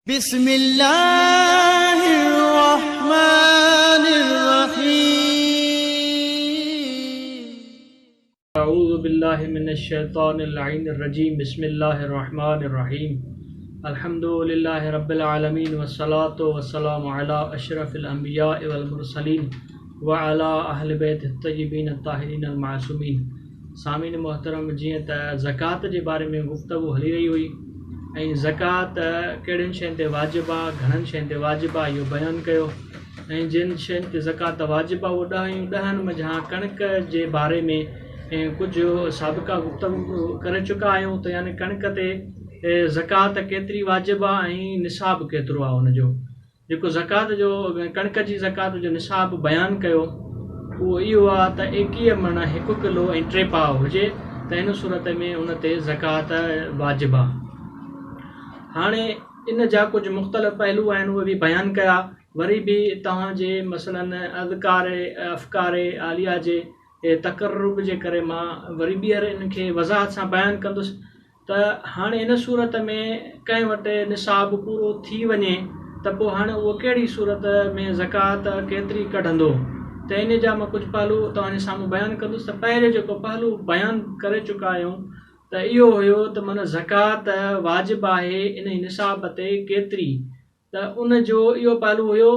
بسم الله الرحمن الرحيم أعوذ بالله من الشيطان اللعين الرجيم بسم الله الرحمن الرحيم الحمد لله رب العالمين والصلاة والسلام على اشرف الانبياء والمرسلين وعلى اهل بيت الطيبين الطاهرين المعصومين. سامعین محترم، جيئن ته زڪات جي بارے ۾ گفتگو هلي رهي هئي ऐं ज़कात कहिड़ियुनि शयुनि ते वाजिबु आहे, घणनि शयुनि ते वाजिबु आहे, इहो बयानु कयो। ऐं जिन शयुनि ते ज़कात वाजिबु आहे उहो ॾहनि मंझां कणिक जे बारे में कुझु साबिक़ा गुफ़्तगू करे चुका आहियूं। त यानी कणिक ते ज़कात केतिरी वाजिबु आहे ऐं निसाब केतिरो आहे हुनजो। जेको ज़कात जो कणिक जी ज़कात जो निसाब बयानु कयो उहो इहो आहे त 21 मण 1 किलो ऐं 3 पाव हुजे त हिन सूरत में उन ते ज़कात वाजिबु आहे। हाणे इन जा कुझु मुख़्तलिफ़ पहलू आहिनि, उहे बि बयानु कया। वरी बि तव्हांजे मसलन अफ़कार आलिया जे तक़र्रुब जे करे मां वरी ॿीहर इनखे वज़ाहत सां बयानु कंदुसि त हाणे इन सूरत में कंहिं वटि निसाब पूरो थी वञे त पोइ हाणे उहो कहिड़ी सूरत में ज़कात केतिरी कढंदो, त इन जा मां कुझु पहलू तव्हांजे साम्हूं बयानु कंदुसि। त पहिरियों जेको पहलू बयानु करे चुका आहियूं त इहो हुयो त माना ज़कात वाजिबु आहे इन निसाब ते केतिरी, त उन जो इहो पहलू हुयो।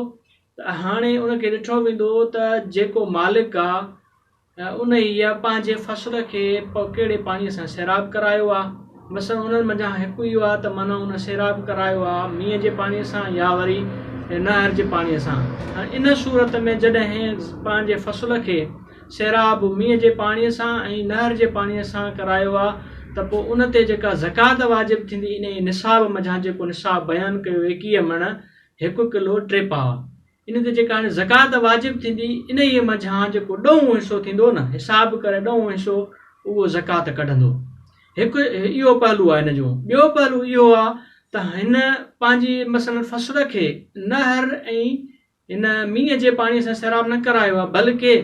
त हाणे उनखे ॾिठो वेंदो त जेको मालिक आहे उन ई पंहिंजे फसल खे कहिड़े पाणीअ सां सैराब करायो आहे। मसलन उन्हनि मंझां हिकु इहो आहे त माना उन सैराब करायो आहे मींहं जे पाणीअ सां या वरी नहर जे पाणीअ सां। इन सूरत में जॾहिं पंहिंजे फसल खे सैराब मींहं जे पाणीअ सां ऐं नहर जे पाणीअ सां करायो आहे त पोइ उन ते जेका ज़कात वाजिबु थींदी इन निसाब मंझां जेको निसाब बयानु कयो 21 मण 1 किलो 3 पाव, इन ते जेका हाणे ज़कात वाजिबु थींदी इन ई मंझां जेको 9 हिसो थींदो न, हिसाब करे 9 हिसो उहो ज़कात कढंदो। हिकु इहो पहलू आहे हिन जो। ॿियो पहलू इहो आहे त हिन पंहिंजी मसलन फसल खे नहर ऐं हिन मींहं जे पाणीअ सां सैराब न करायो आहे, बल्कि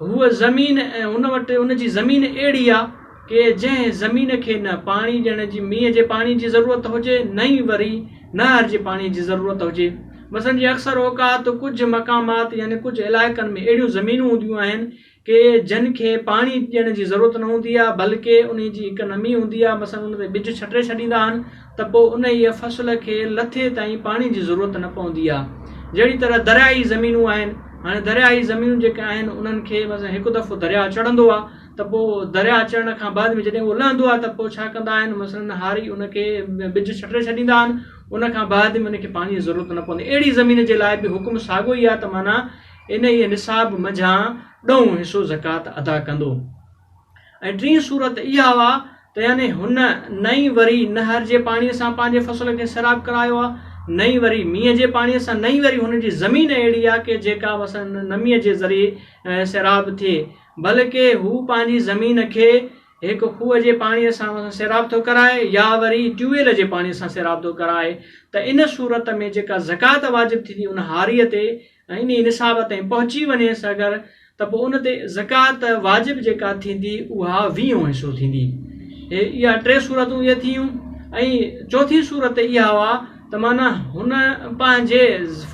हूअ ज़मीन ऐं हुन वटि हुनजी ज़मीन अहिड़ी आहे कि जंहिं ज़मीन खे न पाणी ॾियण जी मींहं जे पाणी जी ज़रूरत हुजे न ई वरी नहर जे पाणी जी ज़रूरत हुजे। मसलन जी अक्सर औकात कुझु मक़ामात यानी कुझु इलाइक़नि में अहिड़ियूं ज़मीनूं हूंदियूं आहिनि कि जिन खे पाणी ॾियण जी ज़रूरत न हूंदी आहे, बल्कि उन जी हिकु नमी हूंदी आहे। मसलन उन ते ॿिज छटे छॾींदा आहिनि त पोइ उन ई फसल खे लथे ताईं पाणी जी ज़रूरत न पवंदी आहे। जहिड़ी तरह दरियाई ज़मीनूं आहिनि। हाणे दरियाई ज़मीनूं जेके आहिनि उन्हनि खे मसलन हिकु दफ़ो दरिया चढ़ंदो आहे त पोइ दरिया चढ़ण खां बाद में जॾहिं उहो लहंदो आहे त पोइ छा कंदा आहिनि, मसलन हारी उनखे ॿिज छटे छॾींदा आहिनि, उन खां बाद में उनखे पाणीअ जी ज़रूरत न पवंदी। अहिड़ी ज़मीन जे लाइ बि हुकुम साॻियो ई आहे त माना इन ई निसाब मंझां 9 हिसो ज़कात अदा कंदो। ऐं टीं सूरत इहा आहे त यानी हुन न ई वरी नहर जे पाणीअ सां पंहिंजे फसल खे सैराब करायो आहे, न ई वरी मींहं जे पाणीअ सां, न ई वरी हुनजी ज़मीन अहिड़ी आहे कि जेका मसलन नमीअ जे ज़रिए सैराब थिए, बल्कि हू पंहिंजी ज़मीन खे हिकु खूह जे पाणीअ सां सैराब थो कराए या वरी ट्यूबवेल जे पाणीअ सां सैराब थो कराए। त इन सूरत में जेका ज़कात वाजिबु थींदी उन हारीअ ते इन निसाब ताईं पहुची वञे अगरि त पोइ उन ते ज़कात वाजिबु जेका थींदी उहा 20 हिसो थींदी। इहा 3 सूरतूं इहे थियूं। ऐं चौथी सूरत इहा हुआ त माना हुन पंहिंजे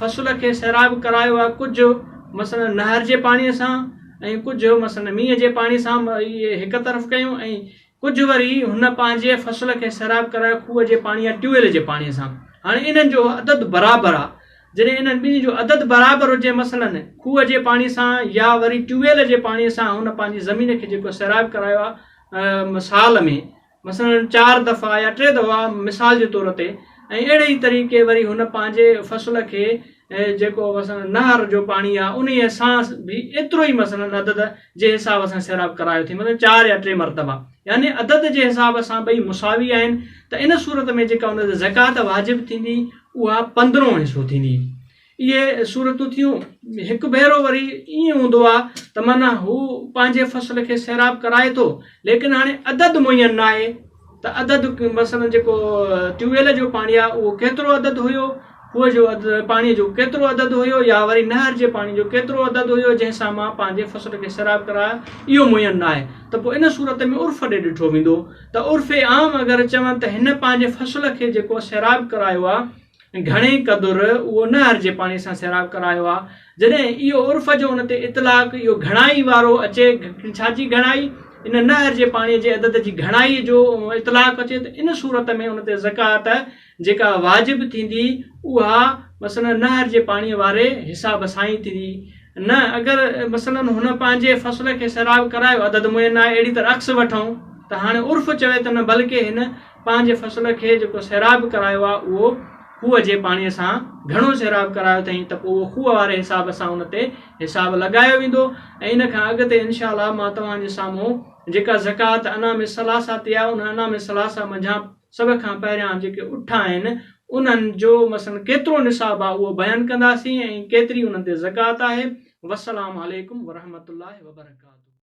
फसल खे सैराब करायो आहे कुझु मसलन नहर जे पाणीअ सां ऐं कुझु मसलन मींहं जे पाणी सां, इहे हिकु तरफ़ कयूं, ऐं कुझु वरी हुन पंहिंजे फसल खे सैराब करायो खूह जे पाणी या ट्यूबवेल जे पाणीअ सां। हाणे इन्हनि जो अदद बराबरि आहे। जॾहिं इन्हनि ॿिन्ही जो अदद बराबरि हुजे, मसलन खूह जे पाणी सां या वरी ट्यूबवेल जे पाणीअ सां हुन पंहिंजी ज़मीन खे जेको सैराब करायो आहे साल में मसलन 4 दफ़ा या 3 दफ़ा मिसाल जे तौर ते, ऐं अहिड़े ई तरीक़े वरी हुन पंहिंजे फसल खे जेको मसलन नहर जो पाणी आहे उन सां बि एतिरो ई मसलन अदद जे हिसाब सां सैराब करायो थी, मतिलबु 4 या 3 मरतबा, यानी अदद जे हिसाब सां ॿई मुसावी आहिनि। त इन सूरत में जेका हुन ते ज़कात वाजिबु थींदी उहा 15 हिसो थींदी। इहे सूरतूं थियूं। हिकु भेरो वरी ईअं हूंदो आहे त माना हू पंहिंजे फसल खे सैराब कराए थो, लेकिन हाणे अदद मुयन न आहे त अदद मसलन जेको ट्यूबवेल जो पाणी आहे उहो केतिरो अदद हुयो, खूह जो पाणीअ जो केतिरो अदद हुयो, या वरी नहर जे पाणी जो केतिरो अदद हुयो जंहिंसां मां पंहिंजे फसल खे सैराब करायो, इहो मुयन न आहे। त पोइ इन सूरत में उर्फ़ ॾे ॾिठो वेंदो त उर्फ़ आम अगरि चवनि त हिन पंहिंजे फसल खे जेको सैराब करायो आहे घणे क़दुरु उहो न हर जे पाणी सां सैराब करायो आहे। जॾहिं इहो उर्फ़ जो उन ते इतलाक़ इहो घणाई वारो अचे, छाजी घणाई, इन न हर जे पाणीअ जे अदद जी घणाई जो इतलाक़ अचे त इन सूरत में उन ते ज़कात जेका वाजिब थींदी उहा मसलन न हर जे पाणीअ वारे हिसाब सां ई थींदी। न अगरि मसलन हुन पंहिंजे फ़सुल खे सैराब करायो, अदद मुयन आहे, अहिड़ी तरह अक्स वठूं त हाणे उर्फ़ चवे त न, बल्कि हिन पंहिंजे फ़सुल खे जेको सैराब करायो आहे उहो खूह जे पाणीअ सां घणो सैराब करायो अथई त पोइ उहो खूह वारे हिसाब सां उन ते हिसाब लॻायो वेंदो। ऐं इन खां अॻिते इनशा अल्लाह मां तव्हांजे साम्हूं जेका ज़कात अनाम सलासा ते आहे, उन अनाम सलासा मंझां सभ खां पहिरियां जेके उठ आहिनि उन्हनि जो मसलन केतिरो निसाब आहे उहो बयानु कंदासीं ऐं केतिरी उन्हनि ते ज़कात आहे। वस्सलामु अलैकुम वरहमतुल्लाहि वबरकातुहू।